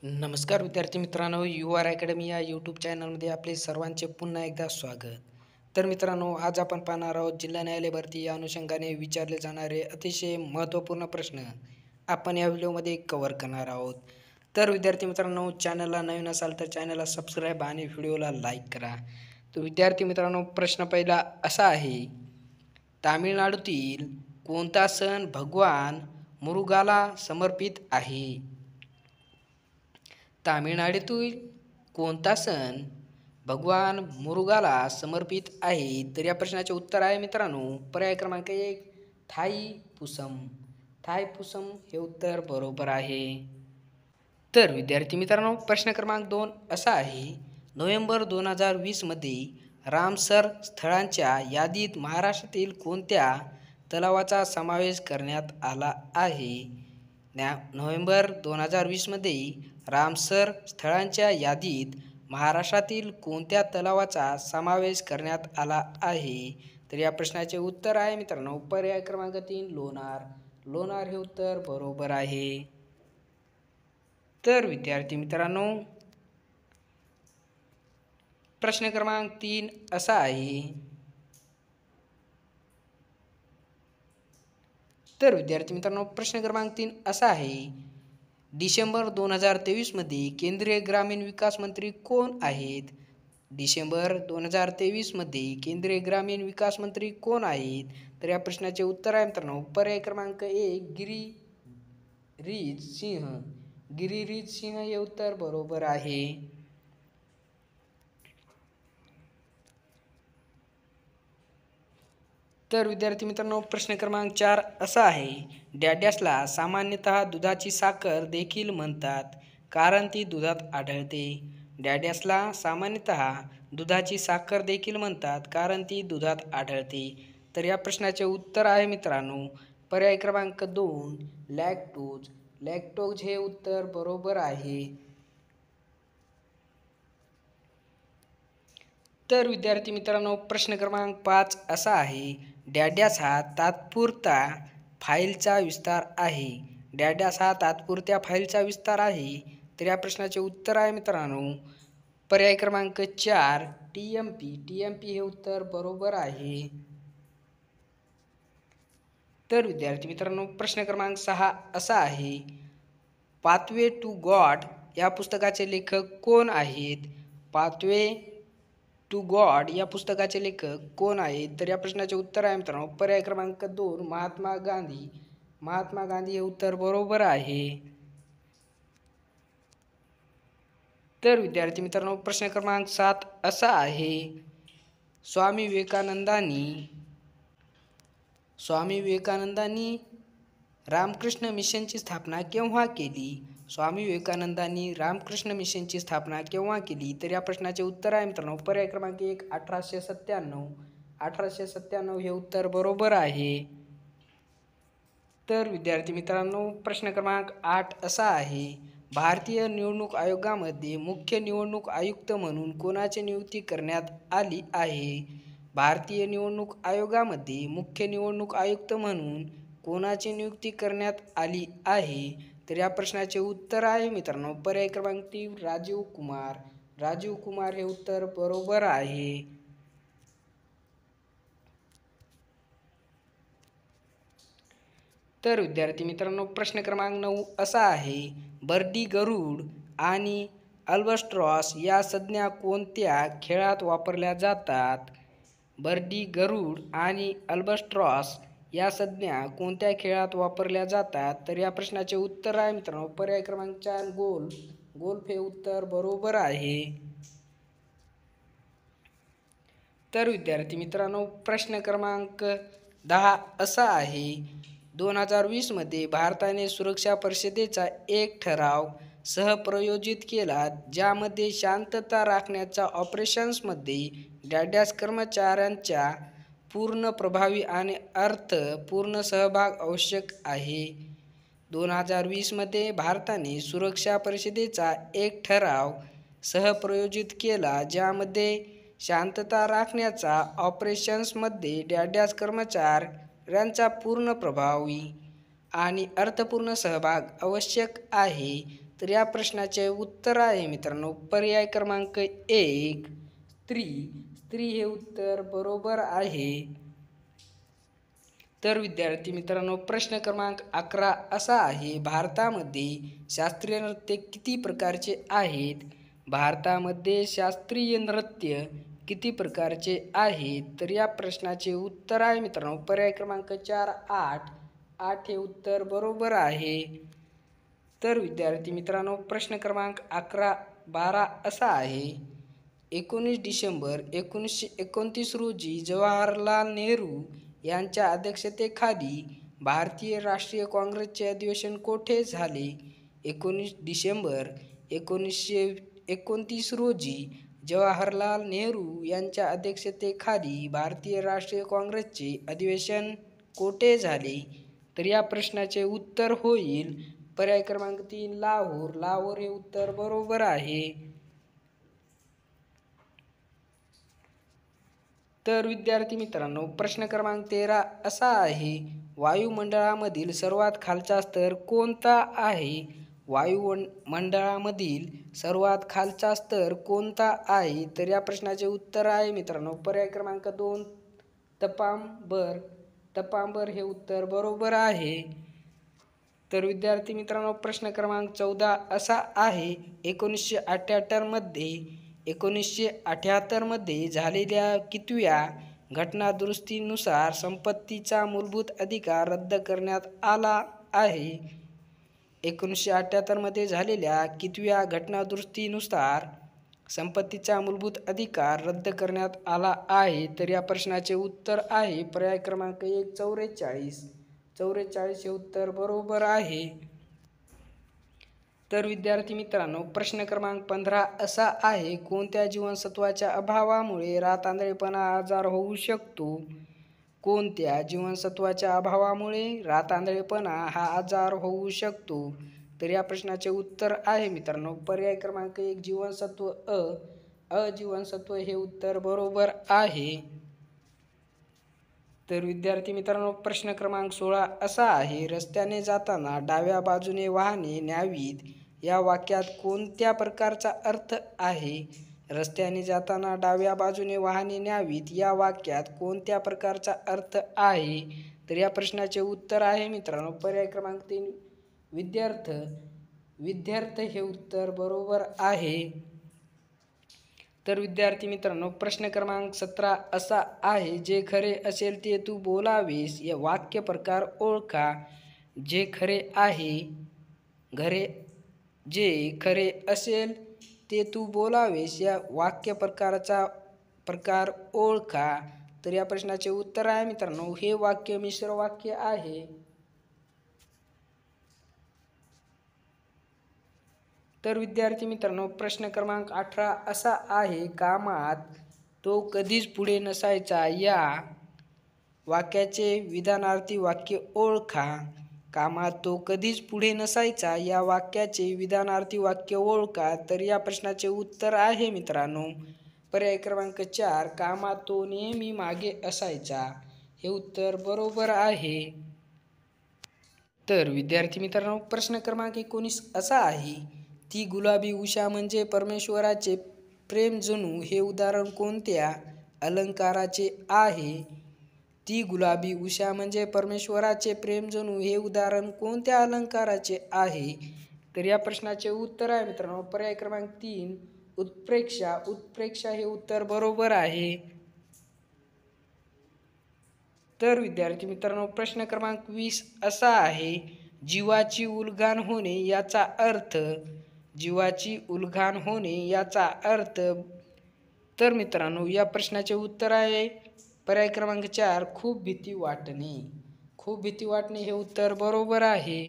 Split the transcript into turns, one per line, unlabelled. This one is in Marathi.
नमस्कार विद्यार्थी मित्रांनो, यू आर अकॅडमी या यूट्यूब चॅनलमध्ये आपले सर्वांचे पुन्हा एकदा स्वागत. तर मित्रांनो, आज आपण पाहणार आहोत जिल्हा न्यायालय भरती या अनुषंगाने विचारले जाणारे अतिशय महत्त्वपूर्ण प्रश्न आपण या व्हिडिओमध्ये कव्हर करणार आहोत. तर विद्यार्थी मित्रांनो, चॅनलला नवीन असाल तर चॅनलला सबस्क्राईब आणि व्हिडिओला लाईक करा. तर विद्यार्थी मित्रांनो, प्रश्न पहिला असा आहे, तामिळनाडूतील कोणता सण भगवान मुरुगाला समर्पित आहे? तामिळनाडूतील कोणता सण भगवान मुरुगाला समर्पित आहे? तर या प्रश्नाचे उत्तर आहे मित्रांनो, पर्याय क्रमांक 1 थाईपुसम. थाईपुसम हे उत्तर बरोबर आहे. तर विद्यार्थी मित्रांनो, प्रश्न क्रमांक 2 असा आहे, नोव्हेंबर 2020 मध्ये रामसर स्थळांच्या यादीत महाराष्ट्रातील कोणत्या तलावाचा समावेश करण्यात आला आहे? नोव्हेंबर 2020 मध्ये रामसर स्थळांच्या यादीत महाराष्ट्रातील कोणत्या तलावाचा समावेश करण्यात आला आहे? तर या प्रश्नाचे उत्तर आहे मित्रांनो, पर्याय क्रमांक 3 लोणार. लोणार हे उत्तर बरोबर आहे. तर विद्यार्थी मित्रांनो, प्रश्न क्रमांक 3 असा आहे, तर विद्यार्थी मित्रांनो, प्रश्न क्रमांक 3 असा आहे, डिसेंबर 2023 मध्ये केंद्रीय ग्रामीण विकास मंत्री कोण आहेत? डिसेंबर 2023 मध्ये केंद्रीय ग्रामीण विकास मंत्री कोण आहेत? तर या प्रश्नाचे उत्तर आहे मित्रांनो, पर्याय क्रमांक 1 गिरिराज सिंह. गिरिराज सिंह हे उत्तर बरोबर आहे. तर विद्यार्थी मित्रांनो, प्रश्न क्रमांक 4 असा आहे, डॅडॅसला सामान्यतः दुधाची साखर देखील म्हणतात कारण ती दुधात आढळते. डॅडॅसला सामान्यतः दुधाची साखर देखील म्हणतात कारण ती दुधात आढळते. तर या प्रश्नाचे उत्तर आहे मित्रांनो, पर्याय क्रमांक 2 लॅक्टोज. लॅक्टोज हे उत्तर बरोबर आहे. तर विद्यार्थी मित्रांनो, प्रश्न क्रमांक 5 असा आहे, डॅडॅस हा तात्पुरता फाईलचा विस्तार आहे. डॅडॅस हा तात्पुरत्या फाईलचा विस्तार आहे. तर या प्रश्नाचे उत्तर आहे मित्रांनो, पर्याय क्रमांक 4 TMP. TMP हे उत्तर बरोबर आहे. तर विद्यार्थी मित्रांनो, प्रश्न क्रमांक 6 असा आहे, पाथवे टू गॉड या पुस्तकाचे लेखक कोण आहेत? पाथवे टू गॉड या पुस्तकाचे लेखक कोण आहेत? तर या प्रश्नाचे उत्तर आहे मित्रांनो, पर्याय क्रमांक 2 महात्मा गांधी. महात्मा गांधी हे उत्तर बरोबर आहे. तर विद्यार्थी मित्रांनो, प्रश्न क्रमांक 7 असा आहे, स्वामी विवेकानंदांनी रामकृष्ण मिशनची स्थापना केव्हा केली? स्वामी विवेकानंदांनी रामकृष्ण मिशनची स्थापना केव्हा केली? तर या प्रश्नाचे उत्तर आहे मित्रांनो, पर्याय क्रमांक 1 1897. 1897 हे उत्तर बरोबर आहे. तर विद्यार्थी मित्रांनो, प्रश्न क्रमांक 8 असा आहे, भारतीय निवडणूक आयोगामध्ये मुख्य निवडणूक आयुक्त म्हणून कोणाची नियुक्ती करण्यात आली आहे? भारतीय निवडणूक आयोगामध्ये मुख्य निवडणूक आयुक्त म्हणून कोणाची नियुक्ती करण्यात आली आहे? तर या प्रश्नाचे उत्तर आहे मित्रांनो, पर्याय क्रमांक 3 राजीव कुमार. राजीव कुमार हे उत्तर बरोबर आहे. तर विद्यार्थी मित्रांनो, प्रश्न क्रमांक 9 असा आहे, बर्डी गरुड आणि अल्बाट्रॉस या संज्ञा कोणत्या खेळात वापरल्या जातात? बर्डी गरुड आणि अल्बाट्रॉस या संज्ञा कोणत्या खेळात वापरल्या जातात? तर या प्रश्नाचे उत्तर आहे मित्रांनो, पर्याय क्रमांक 4 गोल्फ. गोल्फ हे उत्तर बरोबर आहे. तर विद्यार्थी मित्रांनो, प्रश्न क्रमांक 10 असा आहे, 2020 मध्ये भारताने सुरक्षा परिषदेचा एक ठराव सहप्रयोजित केला ज्यामध्ये शांतता राखण्याच्या ऑपरेशन्समध्ये डॅडॅस कर्मचाऱ्यांचा पूर्ण प्रभावी आणि अर्थपूर्ण सहभाग आवश्यक आहे. 2020 मध्ये भारताने सुरक्षा परिषदेचा एक ठराव सहप्रयोजित केला ज्यामध्ये शांतता राखण्याच्या ऑपरेशन्समध्ये डॅडॅस कर्मचाऱ्यांचा पूर्ण प्रभावी आणि अर्थपूर्ण सहभाग आवश्यक आहे. तर या प्रश्नाचे उत्तर आहे मित्रांनो पर्याय क्रमांक 1 स्त्री. स्त्री हे उत्तर बरोबर आहे. तर विद्यार्थी मित्रांनो प्रश्न क्रमांक 11 असा आहे, भारतामध्ये शास्त्रीय नृत्य किती प्रकारचे आहेत? भारतामध्ये शास्त्रीय नृत्य किती प्रकारचे आहेत? तर या प्रश्नाचे उत्तर आहे मित्रांनो पर्याय क्रमांक 4 8. 8 हे उत्तर बरोबर आहे. तर विद्यार्थी मित्रांनो प्रश्न क्रमांक 12 असा आहे, 19 डिसेंबर 1929 रोजी जवाहरलाल नेहरू यांच्या अध्यक्षतेखाली भारतीय राष्ट्रीय काँग्रेसचे अधिवेशन कोठे झाले? 19 डिसेंबर 1929 रोजी जवाहरलाल नेहरू यांच्या अध्यक्षतेखाली भारतीय राष्ट्रीय काँग्रेसचे अधिवेशन कोठे झाले? तर या प्रश्नाचे उत्तर होईल पर्याय क्रमांक 3 लाहोर. लाहोर हे उत्तर बरोबर आहे. तर विद्यार्थी मित्रांनो प्रश्न क्रमांक 13 असा आहे, वायुमंडळामधील सर्वात खालचा स्तर कोणता आहे? वायुमंडळामधील सर्वात खालचा स्तर कोणता आहे? तर या प्रश्नाचे उत्तर आहे मित्रांनो पर्याय क्रमांक 2 तपांबर. तपांबर हे उत्तर बरोबर आहे. तर विद्यार्थी मित्रांनो प्रश्न क्रमांक 14 असा आहे, 1978 मध्ये झालेल्या कितव्या घटनादुरुस्तीनुसार संपत्तीचा मूलभूत अधिकार रद्द करण्यात आला आहे? 1978 मध्ये झालेल्या कितव्या घटनादुरुस्तीनुसार संपत्तीचा मूलभूत अधिकार रद्द करण्यात आला आहे? तर या प्रश्नाचे उत्तर आहे पर्याय क्रमांक 1 44. 44 हे उत्तर बरोबर आहे. तर विद्यार्थी मित्रांनो प्रश्न क्रमांक 15 असा आहे, कोणत्या जीवनसत्वाच्या अभावामुळे रातआंधळेपणा आजार होऊ शकतो? कोणत्या जीवनसत्वाच्या अभावामुळे रातआंधळेपणा हा आजार होऊ शकतो? तर या प्रश्नाचे उत्तर आहे मित्रांनो पर्याय क्रमांक 1 जीवनसत्व अ. अजीवनसत्व हे उत्तर बरोबर आहे. तर विद्यार्थी मित्रांनो प्रश्न क्रमांक 16 असा आहे, रस्त्याने जाताना डाव्या बाजूने वाहने न्यावीत या वाक्यात कोणत्या प्रकारचा अर्थ आहे? रस्त्याने जाताना डाव्या बाजूने वाहने न्यावीत या वाक्यात कोणत्या प्रकारचा अर्थ आहे? तर या प्रश्नाचे उत्तर आहे मित्रांनो पर्याय क्रमांक 3 विद्यार्थ. विद्यार्थ हे उत्तर बरोबर आहे. तर विद्यार्थी मित्रांनो प्रश्न क्रमांक 17 असा आहे, जे खरे असेल ते तू बोलावेस या वाक्य प्रकार ओळखा. जे खरे आहे जे खरे असेल ते तू बोलावेस या वाक्य प्रकार ओळखा. तर या प्रश्नाचे उत्तर आहे मित्रांनो हे वाक्य मिश्र वाक्य आहे. तर विद्यार्थी मित्रांनो प्रश्न क्रमांक 18 असा आहे, कामात तो कधीच पुढे नसायचा या वाक्याचे विधानार्थी वाक्य ओळखा. कामात तो कधीच पुढे नसायचा या वाक्याचे विधानार्थी वाक्य ओळखा. तर या प्रश्नाचे उत्तर आहे मित्रांनो पर्याय क्रमांक 4 कामात तो नेहमी मागे असायचा हे उत्तर बरोबर आहे. तर विद्यार्थी मित्रांनो प्रश्न क्रमांक 19 असा आहे, ती गुलाबी उषा म्हणजे परमेश्वराचे प्रेम जणू हे उदाहरण कोणत्या अलंकाराचे आहे? ती गुलाबी उषा म्हणजे परमेश्वराचे प्रेम जणू हे उदाहरण कोणत्या अलंकाराचे आहे? तर या प्रश्नाचे उत्तर आहे मित्रांनो पर्याय क्रमांक 3 उत्प्रेक्षा. उत्प्रेक्षा हे उत्तर बरोबर आहे. तर विद्यार्थी मित्रांनो प्रश्न क्रमांक 20 असा आहे, जीवाची उलघान होणे याचा अर्थ. जीवाची उलघान होणे याचा अर्थ. तर मित्रांनो या प्रश्नाचे उत्तर आहे पर्याय क्रमांक 4 खूप भीती वाटणे. खूप भीती वाटणे हे उत्तर बरोबर आहे.